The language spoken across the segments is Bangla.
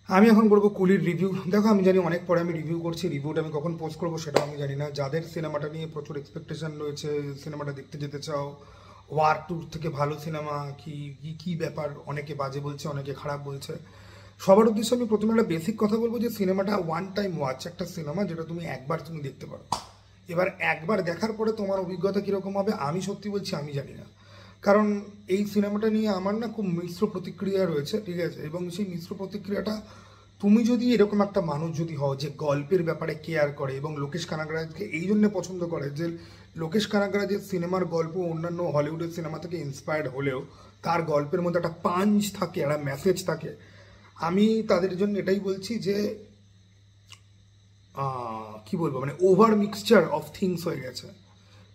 আমি এখন করবো কুলির রিভিউ। দেখো, আমি জানি অনেক পরে আমি রিভিউ করছি, রিভিউটা আমি কখন পোস্ট করবো সেটাও আমি জানি না। যাদের সিনেমাটা নিয়ে প্রচুর এক্সপেকটেশন রয়েছে, সিনেমাটা দেখতে যেতে চাও, ওয়ার টুর থেকে ভালো সিনেমা কি কি কি ব্যাপার, অনেকে বাজে বলছে, অনেকে খারাপ বলছে। সবার উদ্দেশ্যে আমি প্রথমে একটা বেসিক কথা বলবো যে সিনেমাটা ওয়ান টাইম ওয়াচ, একটা সিনেমা যেটা তুমি একবার তুমি দেখতে পারো। এবার একবার দেখার পরে তোমার অভিজ্ঞতা কীরকম হবে আমি সত্যি বলছি আমি জানি না। কারণ এই সিনেমাটা নিয়ে আমার না খুব মিশ্র প্রতিক্রিয়া রয়েছে, ঠিক আছে? এবং সেই মিশ্র প্রতিক্রিয়াটা, তুমি যদি এরকম একটা মানুষ যদি হও যে গল্পের ব্যাপারে কেয়ার করে এবং লোকেশ কানাগরাজকে এই জন্য পছন্দ করে যে লোকেশ কানাগরাজের সিনেমার গল্প অন্যান্য হলিউডের সিনেমা থেকে ইন্সপায়ার্ড হলেও তার গল্পের মধ্যে একটা পাঞ্চ থাকে, একটা মেসেজ থাকে, আমি তাদের জন্য এটাই বলছি যে কি বলবো, মানে ওভার মিক্সচার অফ থিংস হয়ে গেছে,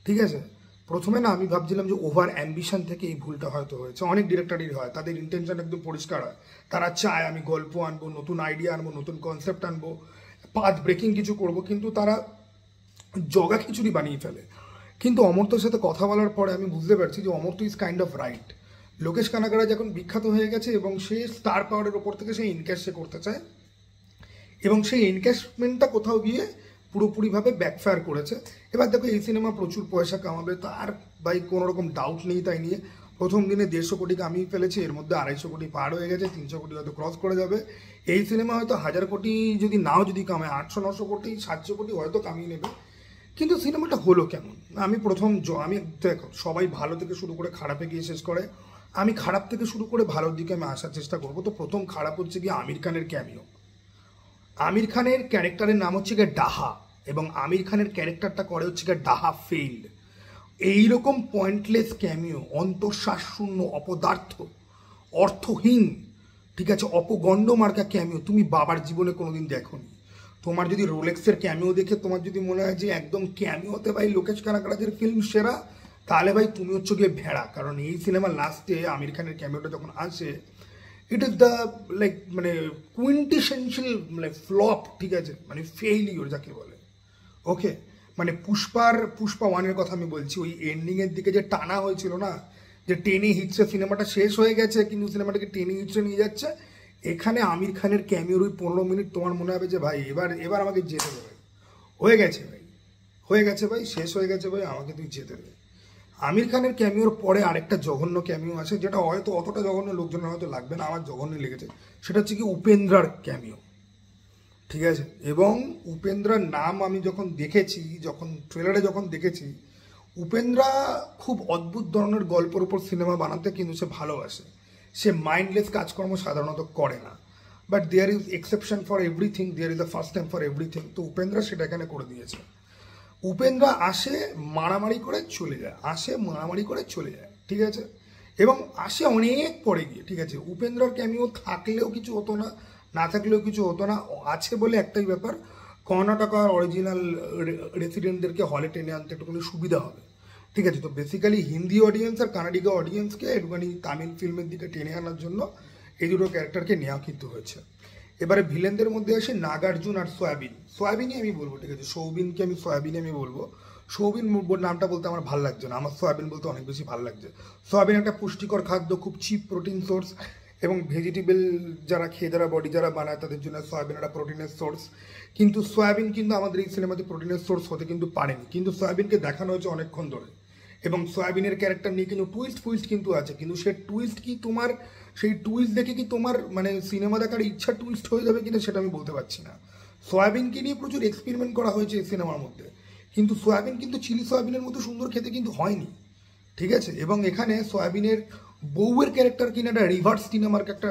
ঠিক আছে? প্রথমে না আমি ভাবছিলাম যে ওভার অ্যাম্বিশন থেকে এই ভুলটা হয়তো হয়েছে। অনেক ডিরেক্টরই হয়, তাদের ইন্টেনশন একদম পরিষ্কার হয়, তারা চায় আমি গল্প আনবো, নতুন আইডিয়া আনবো, নতুন কনসেপ্ট আনবো, পাথ ব্রেকিং কিছু করব, কিন্তু তারা জগা খিচুড়ি বানিয়ে ফেলে। কিন্তু অমর্ত্যর সাথে কথা বলার পরে আমি বুঝতে পারছি যে Amartya is kind of right. Lokesh Kanagaraj এখন বিখ্যাত হয়ে গেছে এবং সে স্টার পাওয়ারের ওপর থেকে সে ইনক্যাশ সে করতে চায়, এবং সেই এনক্যাশমেন্টটা কোথাও গিয়ে পুরোপুরিভাবে ব্যাকফায়ার করেছে। এবার দেখো, এই সিনেমা প্রচুর পয়সা কামাবে তার ভাই কোনো রকম ডাউট নেই। তাই নিয়ে প্রথম দিনে 150 কোটি কামিয়ে ফেলেছে, এর মধ্যে 250 কোটি পার হয়ে গেছে, 300 কোটি হয়তো ক্রস করে যাবে। এই সিনেমা হয়তো 1000 কোটি যদি নাও যদি কামায়, 800-900 কোটি 700 কোটি হয়তো কামিয়ে নেবে। কিন্তু সিনেমাটা হলো কেমন? আমি আমি দেখো, সবাই ভালো থেকে শুরু করে খারাপে গিয়ে শেষ করে, আমি খারাপ থেকে শুরু করে ভালোর দিকে আমি আসার চেষ্টা করবো। তো প্রথম খারাপ হচ্ছে গিয়ে আমির খানের ক্যামিও। আমির খানের ক্যারেক্টারের নাম হচ্ছে গিয়ে ডাহা, এবং আমির খানের ক্যারেক্টারটা করে হচ্ছে গিয়ে ডাহা ফেইল্ড। এইরকম পয়েন্টলেস ক্যামিও, অন্তঃশ্বাস শূন্য, অপদার্থ, অর্থহীন, ঠিক আছে, অপগণ্ড মার্কা ক্যামিও তুমি বাবার জীবনে কোনোদিন দেখোনি। তোমার যদি রোলেক্সের ক্যামিও দেখে তোমার যদি মনে হয় যে একদম ক্যামিওতে ভাই লোকেশ কানাগরাজের ফিল্ম সেরা, তাহলে ভাই তুমি হচ্ছে গিয়ে ভেড়া। কারণ এই সিনেমার লাস্টে আমির খানের ক্যামিওটা যখন আসে, ইট ইজ দ্য লাইক মানে কুইন্টিসেন্সিয়াল মানে ফ্লপ, ঠিক আছে, মানে ফেইলিওর যাকে বলে। ওকে, মানে পুষ্পা ওয়ানের কথা আমি বলছি, ওই এন্ডিংয়ের দিকে যে টানা হয়েছিল না, যে টেনে হিটসে সিনেমাটা শেষ হয়ে গেছে কিন্তু সিনেমাটাকে টেনে হিটসে নিয়ে যাচ্ছে, এখানে আমির খানের ক্যামিওর ওই 15 মিনিট তোমার মনে হবে যে ভাই এবার এবার আমাকে যেতে দেবে, হয়ে গেছে ভাই, হয়ে গেছে ভাই, শেষ হয়ে গেছে ভাই, আমাকে তুই যেতে দে। আমির খানের ক্যামিওর পরে আরেকটা জঘন্য ক্যামিও আছে, যেটা হয়তো অতটা জঘন্য লোকজনের হয়তো লাগবে না, আমার জঘন্য লেগেছে। সেটা হচ্ছে কি উপেন্দ্রার ক্যামিও, ঠিক আছে? এবং উপেন্দ্রার নাম আমি যখন দেখেছি, যখন ট্রেলারে যখন দেখেছি, উপেন্দ্রা খুব অদ্ভুত ধরনের গল্পের উপর সিনেমা বানাতে কিন্তু সে ভালোবাসে। সে মাইন্ডলেস কাজকর্ম সাধারণত করে না, but there is exception for everything, there is the first time for everything. তো উপেন্দ্রা সেটা এখানে করে দিয়েছে। উপেন্দ্রা আসে, মারামারি করে চলে যায়, আসে মারামারি করে চলে যায়, ঠিক আছে? এবং আসে অনেক পরে গিয়ে, ঠিক আছে? উপেন্দ্রার ক্যামিও থাকলেও কিছু হতো না, না থাকলেও কিছু হতো না, আছে বলে একটাই ব্যাপার, কর্ণাটকার অরিজিনাল রেসিডেন্টদেরকে হলে টেনে আনতে একটুখানি সুবিধা হবে, ঠিক আছে? তো বেসিক্যালি হিন্দি অডিয়েন্স আর কানাডিগা অডিয়েন্সকে একটুখানি তামিল ফিল্মের দিকে টেনে আনার জন্য এই দুটো ক্যারেক্টারকে নেওয়া কিন্তু হয়েছে। এবারে ভিলেনদের মধ্যে আসে নাগার্জুন আর সোয়াবিন। সোয়াবিনই আমি বলবো, ঠিক আছে? সৌবিনকে আমি সোয়াবিন আমি বলবো। সৌবিন নামটা বলতে আমার ভালো লাগছে না, আমার সোয়াবিন বলতে অনেক বেশি ভালো লাগছে। সোয়াবিন একটা পুষ্টিকর খাদ্য, খুব চিপ প্রোটিন সোর্স, এবং ভেজিটেবল যারা খেয়ে যারা বডি যারা বানায় তাদের জন্য সোয়াবিন একটা প্রোটিনের সোর্স। কিন্তু সোয়াবিন কিন্তু আমাদের এই সিনেমাতে প্রোটিনের সোর্স হতে কিন্তু পারেনি, কিন্তু সোয়াবিনকে দেখানো হয়েছে অনেকক্ষণ ধরে, এবং সোয়াবিনের ক্যারেক্টার নিয়ে কিন্তু টুইস্ট কিন্তু আছে, কিন্তু সে টুইস্ট কি তোমার, সেই টুইস্ট দেখে কি তোমার মানে সিনেমা দেখার ইচ্ছা টুইস্ট হয়ে যাবে কিনা সেটা আমি বলতে পারছি না। সোয়াবিনকে নিয়ে প্রচুর এক্সপেরিমেন্ট করা হয়েছে এই সিনেমার মধ্যে, কিন্তু সোয়াবিন কিন্তু চিলি সোয়াবিনের মতো সুন্দর খেতে কিন্তু হয়নি, ঠিক আছে? এবং এখানে সোয়াবিনের বউয়ের ক্যারেক্টার কিনা একটা রিভার্স টিনামার্ক একটা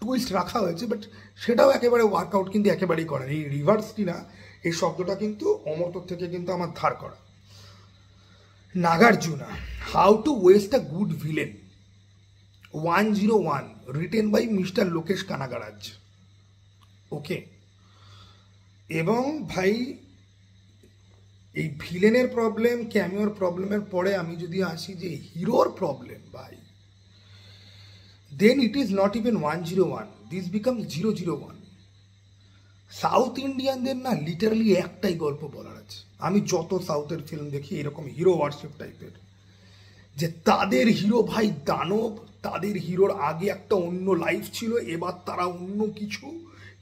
টুইস্ট রাখা হয়েছে, বাট সেটাও একেবারে ওয়ার্কআউট কিন্তু একেবারেই করে। এই রিভার্স টিনা এই শব্দটা কিন্তু অমর্ত্য থেকে কিন্তু আমার ধার করা। Nagarjuna, how to waste a good villain, 101, written by mister Lokesh Kanagaraj. Okay, এবং ভাই এই ভিলেনের প্রবলেম, ক্যামিওর প্রবলেমের পরে আমি যদি আসি যে হিরোর প্রবলেম, ভাই, then it is not even 101, this become 001। South ইন্ডিয়ানদের না লিটারালি একটাই গল্প বলার আছে। আমি যত সাউথের ফিল্ম দেখি এরকম হিরো ওয়ারশিপ টাইপের, যে তাদের হিরো ভাই দানব, তাদের হিরোর আগে একটা অন্য লাইফ ছিল, এবার তারা অন্য কিছু,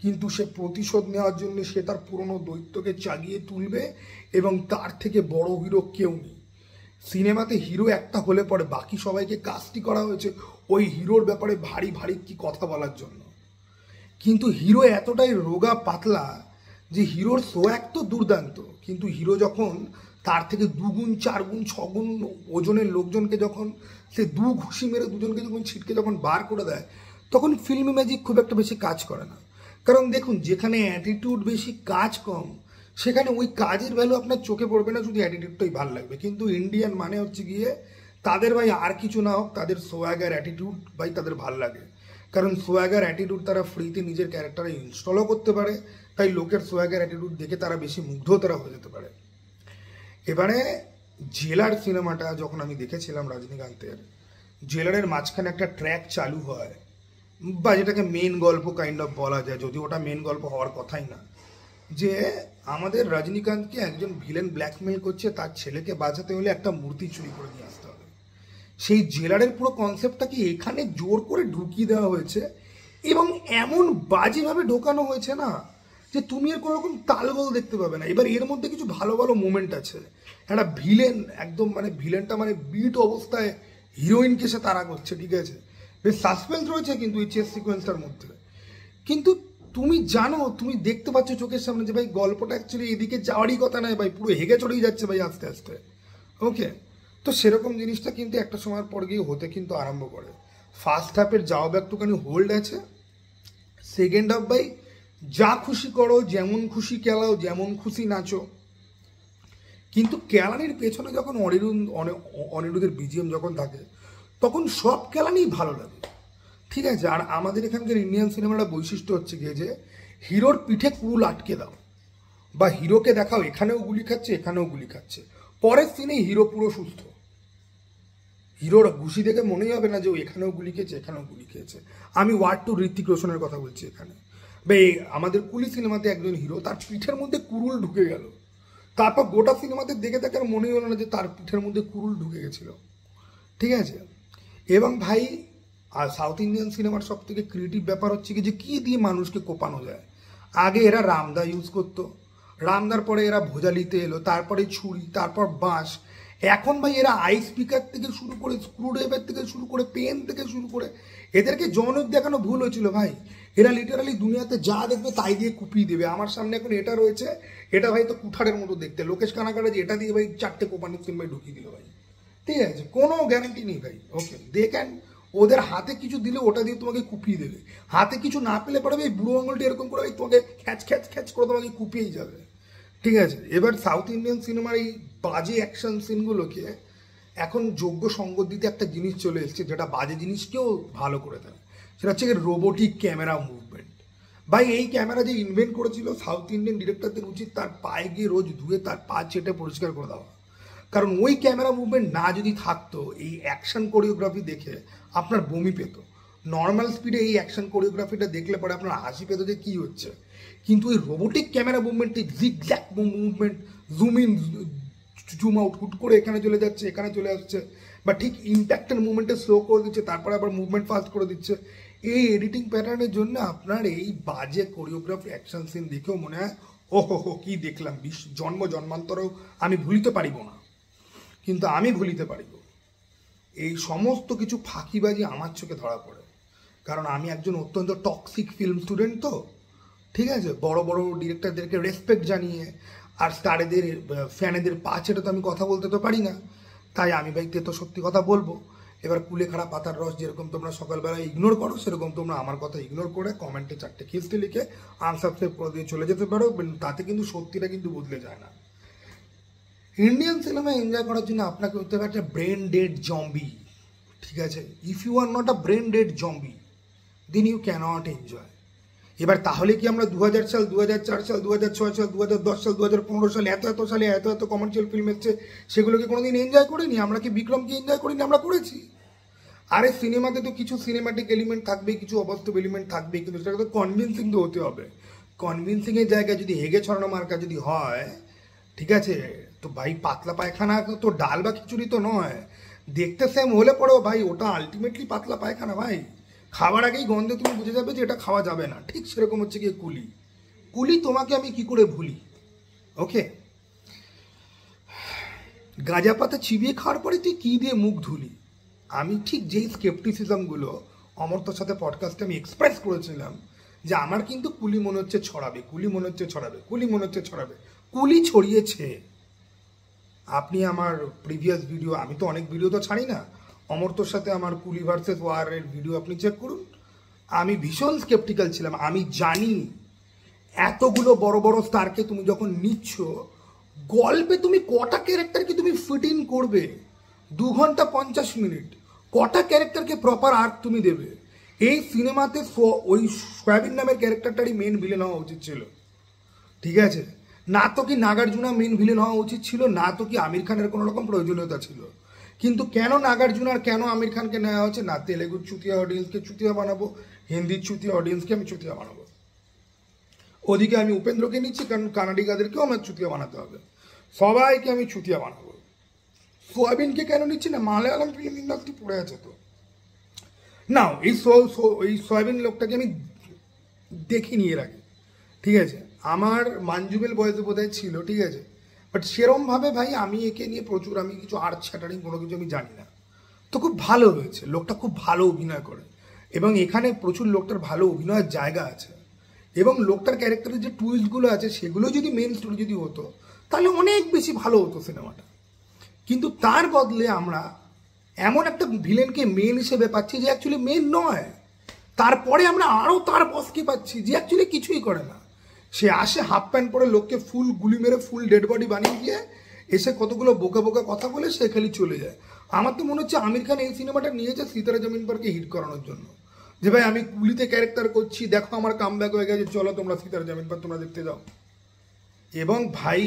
কিন্তু সে প্রতিশোধ নেওয়ার জন্য সে তার পুরনো দৈত্যকে জাগিয়ে তুলবে, এবং তার থেকে বড় হিরো কেউ নেই। সিনেমাতে হিরো একটা হলে পরে বাকি সবাইকে কাস্টই করা হয়েছে ওই হিরোর ব্যাপারে ভারী ভারী কি কথা বলার জন্য। কিন্তু হিরো এতটাই রোগা পাতলা যে হিরোর সোয়াগ তো দুর্দান্ত, কিন্তু হিরো যখন তার থেকে 2 গুণ 4 গুণ 6 গুণ ওজনের লোকজনকে যখন সে ঘুষি মেরে দুজনকে যখন ছিটকে যখন বার করে দেয়, তখন ফিল্মি ম্যাজিক খুব একটা বেশি কাজ করে না। কারণ দেখুন, যেখানে অ্যাটিটিউড বেশি কাজ কম, সেখানে ওই কাজের ভ্যালু আপনার চোখে পড়বে না, শুধু অ্যাটিটিউডটাই ভালো লাগবে। কিন্তু ইন্ডিয়ান মানে হচ্ছে গিয়ে তাদের ভাই আর কিছু না হোক, তাদের সোয়াগার অ্যাটিটিউড ভাই তাদের ভাল লাগে। কারণ সোয়াগার অ্যাটিটিউড তারা ফ্রিতে নিজের ক্যারেক্টারে ইনস্টলও করতে পারে, তাই লোকের সোয়াগার অ্যাটিটিউড দেখে তারা বেশি মুগ্ধ তারা হয়ে যেতে পারে। এবারে জেলার সিনেমাটা যখন আমি দেখেছিলাম রজনীকান্তের, জেলারের মাঝখানে একটা ট্র্যাক চালু হয়, বা যেটাকে মেন গল্প কাইন্ড অফ বলা যায়, যদি ওটা মেন গল্প হওয়ার কথাই না, যে আমাদের রজনীকান্তকে একজন ভিলেন ব্ল্যাকমেল করছে, তার ছেলেকে বাঁচাতে হলে একটা মূর্তি চুরি করে নিয়ে আসতে হবে। সেই জেলারের পুরো কনসেপ্টটাকে এখানে জোর করে ঢুকিয়ে দেওয়া হয়েছে, এবং এমন বাজেভাবে ঢোকানো হয়েছে না যে তুমি এর কোনো রকম তালগোল দেখতে পাবে না। এবার এর মধ্যে কিছু ভালো ভালো মোমেন্ট আছে, একটা ভিলেন একদম মানে ভিলেনটা মানে বিট অবস্থায় হিরোইনকে সে তাড়া করছে, ঠিক আছে, বেশ সাসপেন্স রয়েছে কিন্তু এই চেস সিকোয়েন্সটার মধ্যে। কিন্তু তুমি জানো, তুমি দেখতে পাচ্ছ চোখের সামনে যে ভাই গল্পটা অ্যাকচুয়ালি এদিকে যাওয়ারই কথা নয় ভাই, পুরো হেগে চড়েই যাচ্ছে ভাই আস্তে আস্তে। ওকে, তো সেরকম জিনিসটা কিন্তু একটা সময়ের পর গিয়ে হতে কিন্তু আরম্ভ করে। ফার্স্ট হাফের যাওয়া একটুখানি হোল্ড আছে, সেকেন্ড হাফ ভাই যা খুশি করো, যেমন খুশি খেলাও, যেমন খুশি নাচো, কিন্তু কেলানির পেছনে যখন অনিরুদ্ধের বিজিএম যখন থাকে, তখন সব কেলানিই ভালো লাগে, ঠিক আছে। আর আমাদের এখানকার ইন্ডিয়ান সিনেমার বৈশিষ্ট্য হচ্ছে গিয়ে যে হিরোর পিঠে কুরুল আটকে দাও, বা হিরোকে দেখাও এখানেও গুলি খাচ্ছে এখানেও গুলি খাচ্ছে, পরের সিনে হিরো পুরো সুস্থ, হিরোর ঘুষি দেখে মনেই হবে না যে ও এখানেও গুলি খেয়েছে এখানেও গুলি খেয়েছে। আমি ওয়ার্ড টু ঋত্বিক রোশনের কথা বলছি এখানে। ভাই আমাদের কুলি সিনেমাতে একজন হিরো, তার পিঠের মধ্যে কুরুল ঢুকে গেল, তারপর গোটা সিনেমাতে দেখে তাকে আর মনেই হলো না যে তার পিঠের মধ্যে কুরুল ঢুকে গেছিল, ঠিক আছে। এবং ভাই আর সাউথ ইন্ডিয়ান সিনেমার সব থেকে ক্রিয়েটিভ ব্যাপার হচ্ছে কি যে কী দিয়ে মানুষকে কোপানো যায়। আগে এরা রামদা ইউজ করতো, রামদার পরে এরা ভোজালিতে এলো, তারপরে ছুরি, তারপর বাঁশ, এখন ভাই এরা আইস স্পিকার থেকে শুরু করে স্ক্রুড্রাইভার থেকে শুরু করে পেন থেকে শুরু করে, এদেরকে জনক দেখানো ভুল হয়েছিল ভাই। এরা লিটারালি দুনিয়াতে যা দেখবে তাই দিয়ে কুপিয়ে দেবে। আমার সামনে এখন এটা রয়েছে, এটা ভাই তো কুঠারের মতো দেখতে, লোকেশ কানাকাটা যে এটা দিয়ে ভাই 4টে কোপানির সিনেমায় ঢুকিয়ে দিল ভাই, ঠিক আছে, কোনো গ্যারান্টি নেই ভাই। ওকে, দে ক্যান, ওদের হাতে কিছু দিলে ওটা দিয়ে তোমাকে কুপিয়ে দেবে, হাতে কিছু না পেলে পরে ভাই বুড়ো আঙুলটি এরকম করে ভাই তোমাকে খ্যাচ খ্যাচ খ্যাচ করে তোমাকে কুপিয়েই যাবে, ঠিক আছে। এবার সাউথ ইন্ডিয়ান সিনেমার এই বাজে অ্যাকশন সিনগুলোকে এখন যোগ্য সঙ্গত দিতে একটা জিনিস চলে এসেছে, যেটা বাজে জিনিসকেও ভালো করে দেয়, সেটা হচ্ছে রোবোটিক ক্যামেরা মুভমেন্ট। ভাই এই ক্যামেরা যে ইনভেন্ট করেছিল, সাউথ ইন্ডিয়ান ডিরেক্টরদের উচিত তার পায়ে গিয়ে রোজ ধুয়ে তার পা চেটে পরিষ্কার করে দেওয়া। কারণ ওই ক্যামেরা মুভমেন্ট না যদি থাকতো, এই অ্যাকশন কোরিওগ্রাফি দেখে আপনার বমি পেত। নর্মাল স্পিডে এই অ্যাকশন কোরিওগ্রাফিটা দেখলে পরে আপনার হাসি পেত যে কী হচ্ছে, কিন্তু ওই রোবোটিক ক্যামেরা মুভমেন্টে zigzag movement, zoom in zoom out, হুট করে এখানে চলে যাচ্ছে এখানে চলে আসছে, বা ঠিক ইম্প্যাক্টের মুভমেন্টে স্লো করে দিচ্ছে, তারপরে আবার মুভমেন্ট ফাস্ট করে দিচ্ছে। এই এডিটিং প্যাটার্নের জন্য আপনার এই বাজে কোরিওগ্রাফি অ্যাকশন সিন দেখেও মনে হয় ও হো কী দেখলাম, জন্মান্তরেও আমি ভুলিতে পারিব না, কিন্তু আমি ভুলিতে পারিব। এই সমস্ত কিছু ফাঁকিবাজি আমার চোখে ধরা পড়ে, কারণ আমি একজন অত্যন্ত টক্সিক ফিল্ম স্টুডেন্ট, তো ঠিক আছে, বড় বড় ডিরেক্টরদেরকে রেসপেক্ট জানিয়ে আর স্টারেদের ফ্যানেদের পা ছেড়ে তো আমি কথা বলতে তো পারি না, তাই আমি ভাই তো সত্যি কথা বলবো। এবার কুলেখাড়া পাতার রস যেরকম তোমরা সকালবেলা ইগনোর করো, সেরকম তোমরা আমার কথা ইগনোর করে কমেন্টে 4টে খিস্তি লিখে আনসাবস্ক্রাইব করে দিয়ে চলে যেতে পারো, তাতে কিন্তু সত্যিটা কিন্তু বদলে যায় না। ইন্ডিয়ান সিনেমা এনজয় করার জন্য আপনাকে হতে হবে একটা ব্রেন ডেড জম্বি, ঠিক আছে। If you are not a brain dead zombie then you cannot enjoy. এবার তাহলে কি আমরা 2000 সাল, 2004 সাল, 2006 সাল, 2010 সাল, 2015 সাল এত সালে এত কমার্শিয়াল ফিল্ম এসছে, সেগুলোকে কোনোদিন এনজয় করিনি? আমরা কি বিক্রমকে এনজয় করিনি? আমরা করেছি। আরে সিনেমাতে তো কিছু সিনেমাটিক এলিমেন্ট থাকবে, কিছু অবাস্তব এলিমেন্ট থাকবে, কিন্তু সেটাকে তো কনভিন্সিং তো হতে হবে। কনভিন্সিংয়ের জায়গায় যদি হেগে ছড়ানো মার্কা যদি হয়, ঠিক আছে, তো ভাই পাতলা পায়খানা তো ডাল বা খিচুড়ি তো নয় দেখতে সেম হলে পরেও ভাই ওটা আলটিমেটলি পাতলা পায়খানা ভাই, খাবার আগেই গন্ধে তুমি বুঝে যাবে যে এটা খাওয়া যাবে না। ঠিক সেরকম হচ্ছে গিয়ে কুলি। কুলি তোমাকে আমি কি করে ভুলি? ওকে, গাঁজা পাতা চিবিয়ে খাওয়ার পরে তুই কী দিয়ে মুখ ধুলি? আমি ঠিক যেই স্কেপটিসিজমগুলো অমর্ত্যর সাথে পডকাস্টে আমি এক্সপ্রেস করেছিলাম যে আমার কিন্তু কুলি মনে হচ্ছে ছড়াবে, কুলি মনে হচ্ছে ছড়াবে, কুলি মনে হচ্ছে ছড়াবে, কুলি ছড়িয়েছে। আপনি আমার প্রিভিয়াস ভিডিও, আমি তো অনেক ভিডিও তো ছাড়ি না, অমর্ত্যর সাথে আমার কুলি ভার্সেস ওয়ারের ভিডিও আপনি চেক করুন। আমি ভীষণ স্কেপটিক্যাল ছিলাম। আমি জানি এতগুলো বড় বড় স্টারকে তুমি যখন নিচ্ছ, গল্পে তুমি কটা ক্যারেক্টারকে তুমি ফিট ইন করবে? 2 ঘন্টা 50 মিনিট কটা ক্যারেক্টারকে প্রপার আর্ক তুমি দেবে? এই সিনেমাতে ওই সোয়াবিন নামের ক্যারেক্টারটারই মেন ভিলেন হওয়া উচিত ছিল, ঠিক আছে? না তো কি নাগার্জুনা মেন ভিলেন হওয়া উচিত ছিল, না তো কি আমির খানের কোনো রকম প্রয়োজনীয়তা ছিল। কিন্তু কেন নাগার্জুনা আর কেন আমির খানকে নেওয়া হচ্ছে? না তেলেগুর চুতিয়া অডিয়েন্সকে চুতিয়া বানাবো, হিন্দির চুতিয়া অডিয়েন্সকে আমি চুতিয়া বানাবো। ওদিকে আমি উপেন্দ্রকে নিচ্ছি কারণ কানাডিগাদেরকেও আমার চুতিয়া বানাতে হবে, সবাইকে আমি চুতিয়া বানাবো। সোয়াবিনকে কেন নিচ্ছি না? মালায়ালাম ফিল্ম ইন্ডাস্ট্রি পড়ে আছে তো। না, এই সোয়াবিন লোকটাকে আমি দেখিনি এর আগে, ঠিক আছে? আমার মানজুবেল বয়সে বোধহয় ছিল, ঠিক আছে? বাট সেরমভাবে ভাই আমি একে নিয়ে প্রচুর, আমি কিছু আর্ট শ্যাটারিং কোনো কিছু আমি জানি না। তো খুব ভালো হয়েছে, লোকটা খুব ভালো অভিনয় করে এবং এখানে প্রচুর লোকটার ভালো অভিনয়ের জায়গা আছে এবং লোকটার ক্যারেক্টারের যে টুইস্টগুলো আছে সেগুলো যদি মেন স্টোরি যদি হতো তাহলে অনেক বেশি ভালো হতো সিনেমাটা। কিন্তু তার বদলে আমরা এমন একটা ভিলেনকে মেন হিসেবে পাচ্ছি যে অ্যাকচুয়ালি মেন নয়। তারপরে আমরা আরও তার বসকে পাচ্ছি যে অ্যাকচুয়ালি কিছুই করে না। সে আসে হাফ প্যান্ট পরে লোককে ফুল গুলি মেরে ফুল ডেড বডি বানিয়ে দিয়ে এসে কতগুলো বোকা বোকা কথা বলে সে খালি চলে যায়। আমার তো মনে হচ্ছে আমির খান এই সিনেমাটা নিয়েছে সিতারা জমিন পারকে হিট করানোর জন্য, যে ভাই আমি কুলিতে ক্যারেক্টার করছি, দেখো আমার কামব্যাক হয়ে গেছে, চলো তোমরা সিতারা জমিন পার তোমরা দেখতে যাও। এবং ভাই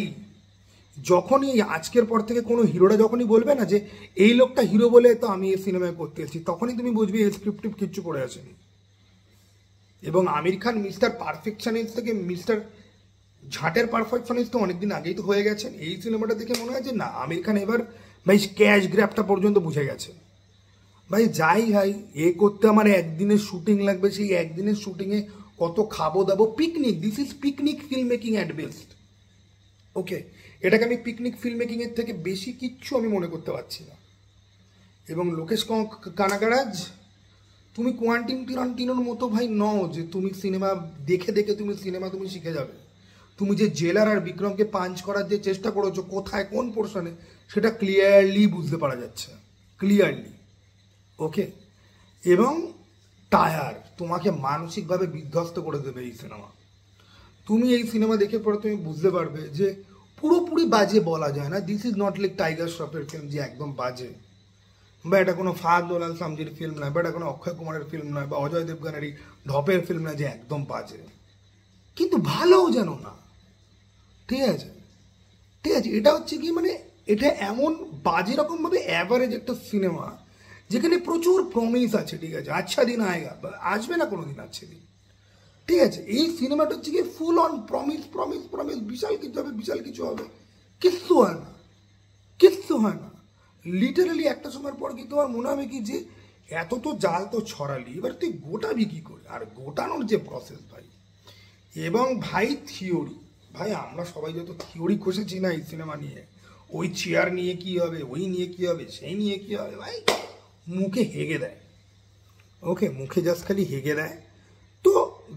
যখনই আজকের পর থেকে কোনো হিরোরা যখনই বলবে না যে এই লোকটা হিরো বলে তো আমি এই সিনেমায় করতে এসেছি, তখনই তুমি বুঝবি এই স্ক্রিপ্টিভ কিচ্ছু করে আসেনি। এবং আমির খান মিস্টার পারফেকশনিস্ট থেকে মিস্টার ঝাঁটের পারফেকশনিস্ট তো অনেকদিন আগেই তো হয়ে গেছেন। এই সিনেমাটা দেখে মনে হয় যে না, আমির খান এবার ভাই ক্যাশ গ্র্যাপটা পর্যন্ত বুঝে গেছে। ভাই যাই ভাই এ করতে আমার একদিনের শুটিং লাগবে, সেই একদিনের শুটিংয়ে কত খাবো দাবো। Picnic, this is picnic film making at best. Okay, এটাকে আমি পিকনিক ফিল্ম মেকিংয়ের থেকে বেশি কিচ্ছু আমি মনে করতে পারছি না। এবং লোকেশ কানাগারাজ, তুমি কোয়ান্টিন টিরান্টিনোর মতো ভাই নও যে তুমি সিনেমা দেখে দেখে তুমি সিনেমা তুমি শিখে যাবে। তুমি যে জেলার আর বিক্রমকে পাঞ্চ করার যে চেষ্টা করেছো কোথায় কোন পোর্শনে সেটা ক্লিয়ারলি বুঝতে পারা যাচ্ছে, ক্লিয়ারলি। ওকে, এবং টায়ার তোমাকে মানসিকভাবে বিধ্বস্ত করে দেবে এই সিনেমা। তুমি এই সিনেমা দেখে পরে তুমি বুঝতে পারবে যে পুরোপুরি বাজে বলা যায় না। This is not like Tiger শ্রফের ফিল্ম যে একদম বাজে, বা এটা কোনো ফাহাদ দোলাল সামজির ফিল্ম নয়, বা এটা কোনো অক্ষয় কুমারের ফিল্ম নয়, বা অজয় দেবগানেরই ঢপের ফিল্ম নয় যে একদম বাজে, কিন্তু ভালোও যেন না। ঠিক আছে, ঠিক আছে, এটা হচ্ছে কি মানে এটা এমন বাজে রকমভাবে অ্যাভারেজ একটা সিনেমা যেখানে প্রচুর প্রমিস আছে। ঠিক আছে, আচ্ছা দিন আয়েগা, আসবে না কোনো দিন আচ্ছা দিন। ঠিক আছে, এই সিনেমাটা হচ্ছে কি full on promise promise promise, বিশাল কিছু হবে, বিশাল কিছু হবে, কিচ্ছু হয় না, কিচ্ছু হয় না। লিটারালি একটা সময়ের পর কি তোমার মনে হবে কি যে এত তো জাল তো ছড়ালি, এবার তুই গোটাবি কি করে? আর গোটানোর যে প্রসেস ভাই, এবং ভাই থিওরি, ভাই আমরা সবাই যত থিওরি কষেছি না এই সিনেমা নিয়ে, ওই চেয়ার নিয়ে কি হবে, ওই নিয়ে কি হবে, সেই নিয়ে কি হবে, ভাই মুখে হেগে দেয়। ওকে, মুখে জাস্ট খালি হেগে দেয়। তো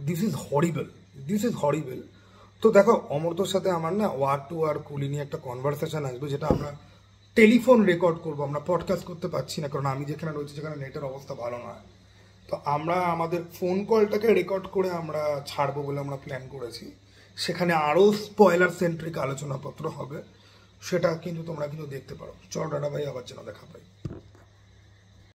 this is horrible, this is horrible. তো দেখো অমর্ত্যর সাথে আমার না ওয়ার টু ওয়ার কুলি নিয়ে একটা কনভারসেশন আসবে, যেটা আমরা টেলিফোন রেকর্ড করবো, আমরা পডকাস্ট করতে পারছি না কারণ আমি যেখানে রয়েছি সেখানে নেটের অবস্থা ভালো নয়। তো আমরা আমাদের ফোন কলটাকে রেকর্ড করে আমরা ছাড়বো বলে আমরা প্ল্যান করেছি। সেখানে আরও স্পয়লার সেন্ট্রিক আলোচনাপত্র হবে, সেটা কিন্তু তোমরা কিন্তু দেখতে পারো। চলো টাটা ভাই, আবার যেন দেখা পাই।